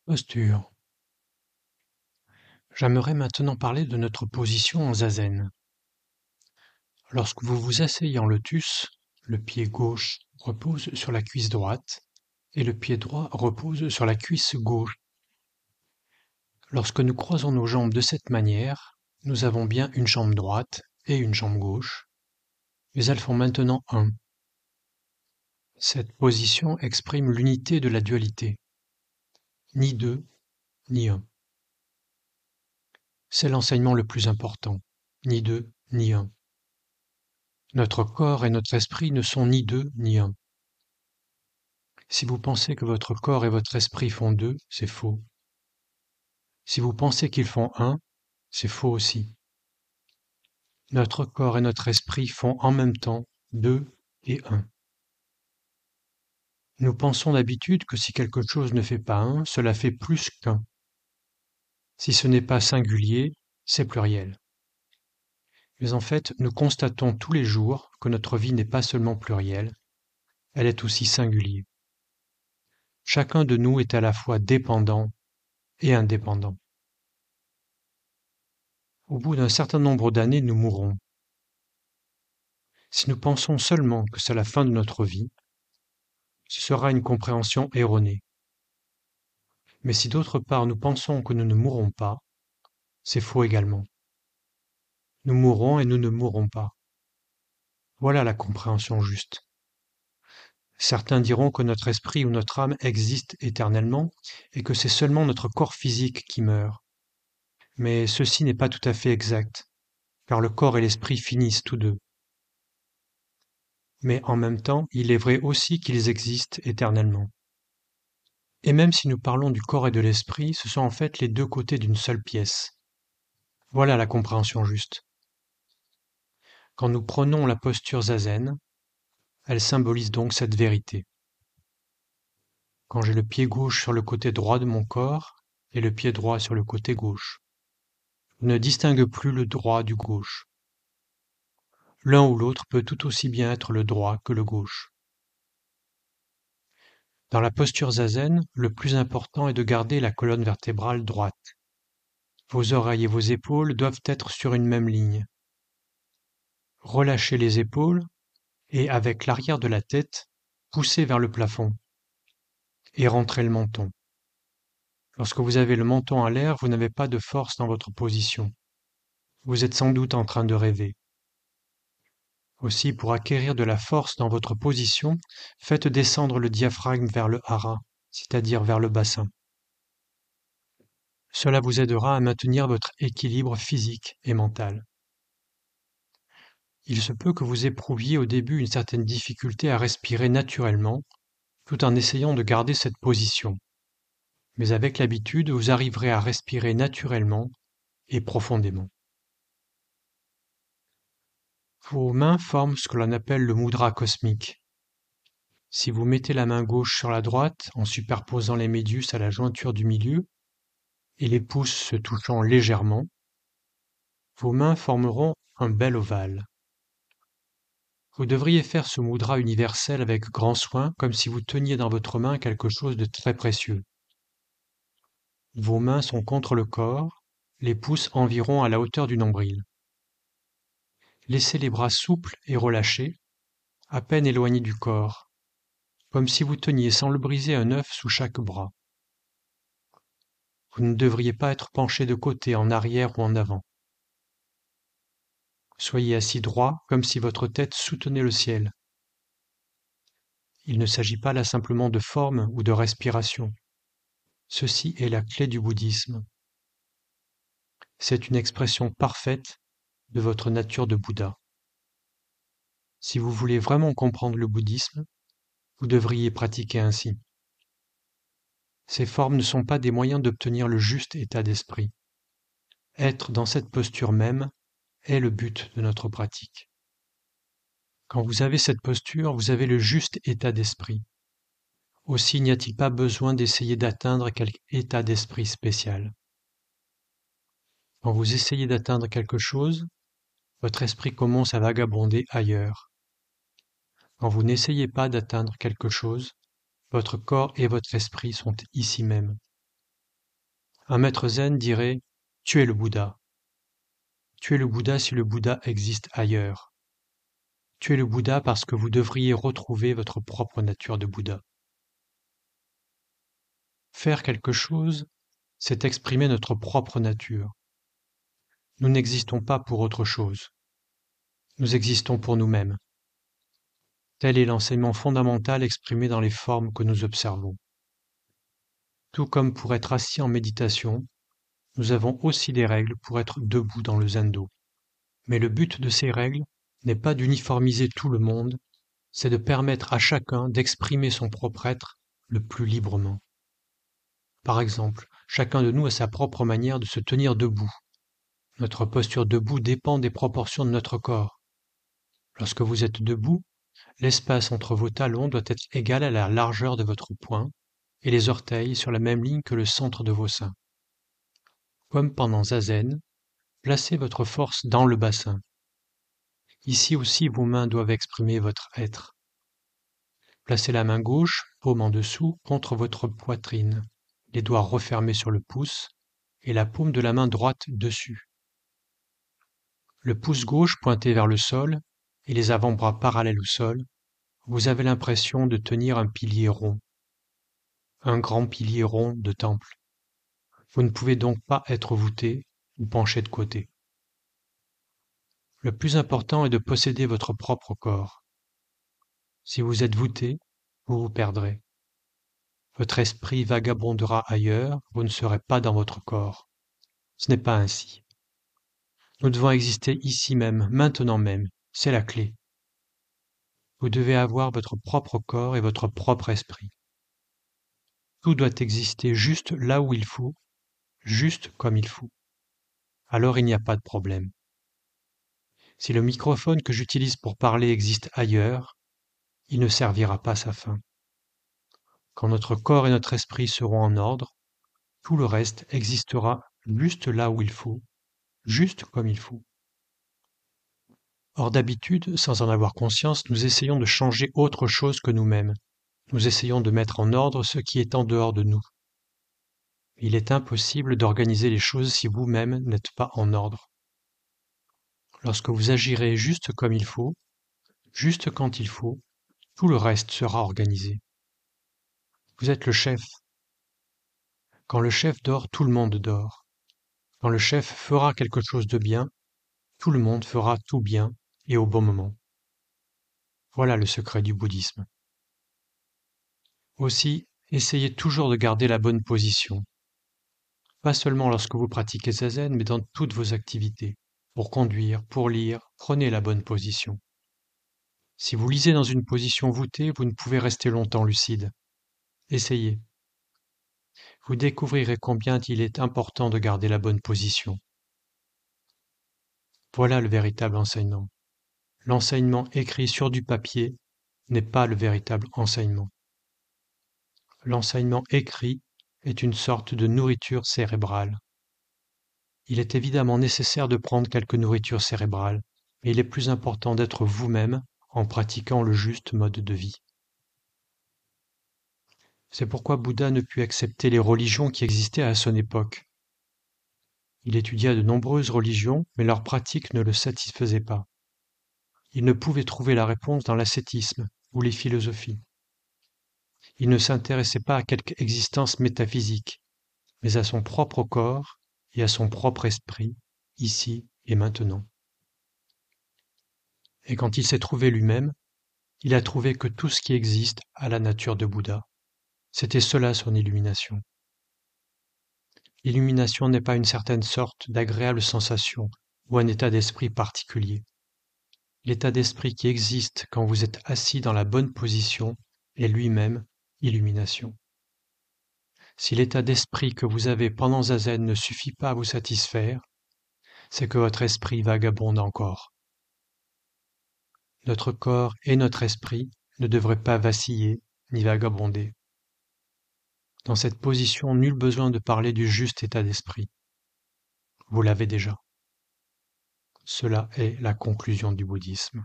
Posture. J'aimerais maintenant parler de notre position en zazen. Lorsque vous vous asseyez en lotus, le pied gauche repose sur la cuisse droite et le pied droit repose sur la cuisse gauche. Lorsque nous croisons nos jambes de cette manière, nous avons bien une jambe droite et une jambe gauche, mais elles font maintenant un. Cette position exprime l'unité de la dualité. Ni deux, ni un. C'est l'enseignement le plus important. Ni deux, ni un. Notre corps et notre esprit ne sont ni deux ni un. Si vous pensez que votre corps et votre esprit font deux, c'est faux. Si vous pensez qu'ils font un, c'est faux aussi. Notre corps et notre esprit font en même temps deux et un. Nous pensons d'habitude que si quelque chose ne fait pas un, cela fait plus qu'un. Si ce n'est pas singulier, c'est pluriel. Mais en fait, nous constatons tous les jours que notre vie n'est pas seulement plurielle, elle est aussi singulière. Chacun de nous est à la fois dépendant et indépendant. Au bout d'un certain nombre d'années, nous mourrons. Si nous pensons seulement que c'est la fin de notre vie, ce sera une compréhension erronée. Mais si d'autre part nous pensons que nous ne mourrons pas, c'est faux également. Nous mourrons et nous ne mourrons pas. Voilà la compréhension juste. Certains diront que notre esprit ou notre âme existe éternellement et que c'est seulement notre corps physique qui meurt. Mais ceci n'est pas tout à fait exact, car le corps et l'esprit finissent tous deux. Mais en même temps, il est vrai aussi qu'ils existent éternellement. Et même si nous parlons du corps et de l'esprit, ce sont en fait les deux côtés d'une seule pièce. Voilà la compréhension juste. Quand nous prenons la posture zazen, elle symbolise donc cette vérité. Quand j'ai le pied gauche sur le côté droit de mon corps et le pied droit sur le côté gauche, je ne distingue plus le droit du gauche. L'un ou l'autre peut tout aussi bien être le droit que le gauche. Dans la posture zazen, le plus important est de garder la colonne vertébrale droite. Vos oreilles et vos épaules doivent être sur une même ligne. Relâchez les épaules et, avec l'arrière de la tête, poussez vers le plafond et rentrez le menton. Lorsque vous avez le menton à l'air, vous n'avez pas de force dans votre position. Vous êtes sans doute en train de rêver. Aussi, pour acquérir de la force dans votre position, faites descendre le diaphragme vers le hara, c'est-à-dire vers le bassin. Cela vous aidera à maintenir votre équilibre physique et mental. Il se peut que vous éprouviez au début une certaine difficulté à respirer naturellement, tout en essayant de garder cette position. Mais avec l'habitude, vous arriverez à respirer naturellement et profondément. Vos mains forment ce que l'on appelle le mudra cosmique. Si vous mettez la main gauche sur la droite en superposant les médius à la jointure du milieu et les pouces se touchant légèrement, vos mains formeront un bel ovale. Vous devriez faire ce mudra universel avec grand soin, comme si vous teniez dans votre main quelque chose de très précieux. Vos mains sont contre le corps, les pouces environ à la hauteur du nombril. Laissez les bras souples et relâchés, à peine éloignés du corps, comme si vous teniez sans le briser un œuf sous chaque bras. Vous ne devriez pas être penché de côté, en arrière ou en avant. Soyez assis droit, comme si votre tête soutenait le ciel. Il ne s'agit pas là simplement de forme ou de respiration. Ceci est la clé du bouddhisme. C'est une expression parfaite de votre nature de Bouddha. Si vous voulez vraiment comprendre le bouddhisme, vous devriez pratiquer ainsi. Ces formes ne sont pas des moyens d'obtenir le juste état d'esprit. Être dans cette posture même est le but de notre pratique. Quand vous avez cette posture, vous avez le juste état d'esprit. Aussi n'y a-t-il pas besoin d'essayer d'atteindre quelque état d'esprit spécial. Quand vous essayez d'atteindre quelque chose, votre esprit commence à vagabonder ailleurs. Quand vous n'essayez pas d'atteindre quelque chose, votre corps et votre esprit sont ici même. Un maître zen dirait « Tu es le Bouddha ». Tu es le Bouddha si le Bouddha existe ailleurs. Tu es le Bouddha parce que vous devriez retrouver votre propre nature de Bouddha. Faire quelque chose, c'est exprimer notre propre nature. Nous n'existons pas pour autre chose. Nous existons pour nous-mêmes. Tel est l'enseignement fondamental exprimé dans les formes que nous observons. Tout comme pour être assis en méditation, nous avons aussi des règles pour être debout dans le zendo. Mais le but de ces règles n'est pas d'uniformiser tout le monde, c'est de permettre à chacun d'exprimer son propre être le plus librement. Par exemple, chacun de nous a sa propre manière de se tenir debout. Notre posture debout dépend des proportions de notre corps. Lorsque vous êtes debout, l'espace entre vos talons doit être égal à la largeur de votre poing et les orteils sur la même ligne que le centre de vos seins. Comme pendant Zazen, placez votre force dans le bassin. Ici aussi, vos mains doivent exprimer votre être. Placez la main gauche, paume en dessous, contre votre poitrine, les doigts refermés sur le pouce et la paume de la main droite dessus. Le pouce gauche pointé vers le sol et les avant-bras parallèles au sol, vous avez l'impression de tenir un pilier rond, un grand pilier rond de temple. Vous ne pouvez donc pas être voûté ou penché de côté. Le plus important est de posséder votre propre corps. Si vous êtes voûté, vous vous perdrez. Votre esprit vagabondera ailleurs, vous ne serez pas dans votre corps. Ce n'est pas ainsi. Nous devons exister ici même, maintenant même, c'est la clé. Vous devez avoir votre propre corps et votre propre esprit. Tout doit exister juste là où il faut, juste comme il faut. Alors il n'y a pas de problème. Si le microphone que j'utilise pour parler existe ailleurs, il ne servira pas sa fin. Quand notre corps et notre esprit seront en ordre, tout le reste existera juste là où il faut, juste comme il faut. Or d'habitude, sans en avoir conscience, nous essayons de changer autre chose que nous-mêmes. Nous essayons de mettre en ordre ce qui est en dehors de nous. Il est impossible d'organiser les choses si vous-même n'êtes pas en ordre. Lorsque vous agirez juste comme il faut, juste quand il faut, tout le reste sera organisé. Vous êtes le chef. Quand le chef dort, tout le monde dort. Quand le chef fera quelque chose de bien, tout le monde fera tout bien et au bon moment. Voilà le secret du bouddhisme. Aussi, essayez toujours de garder la bonne position. Pas seulement lorsque vous pratiquez Zazen, mais dans toutes vos activités. Pour conduire, pour lire, prenez la bonne position. Si vous lisez dans une position voûtée, vous ne pouvez rester longtemps lucide. Essayez. Vous découvrirez combien il est important de garder la bonne position. Voilà le véritable enseignement. L'enseignement écrit sur du papier n'est pas le véritable enseignement. L'enseignement écrit est une sorte de nourriture cérébrale. Il est évidemment nécessaire de prendre quelque nourriture cérébrale, mais il est plus important d'être vous-même en pratiquant le juste mode de vie. C'est pourquoi Bouddha ne put accepter les religions qui existaient à son époque. Il étudia de nombreuses religions, mais leur pratique ne le satisfaisait pas. Il ne pouvait trouver la réponse dans l'ascétisme ou les philosophies. Il ne s'intéressait pas à quelque existence métaphysique, mais à son propre corps et à son propre esprit, ici et maintenant. Et quand il s'est trouvé lui-même, il a trouvé que tout ce qui existe a la nature de Bouddha. C'était cela son illumination. L'illumination n'est pas une certaine sorte d'agréable sensation ou un état d'esprit particulier. L'état d'esprit qui existe quand vous êtes assis dans la bonne position est lui-même illumination. Si l'état d'esprit que vous avez pendant Zazen ne suffit pas à vous satisfaire, c'est que votre esprit vagabonde encore. Notre corps et notre esprit ne devraient pas vaciller ni vagabonder. Dans cette position, nul besoin de parler du juste état d'esprit. Vous l'avez déjà. Cela est la conclusion du bouddhisme.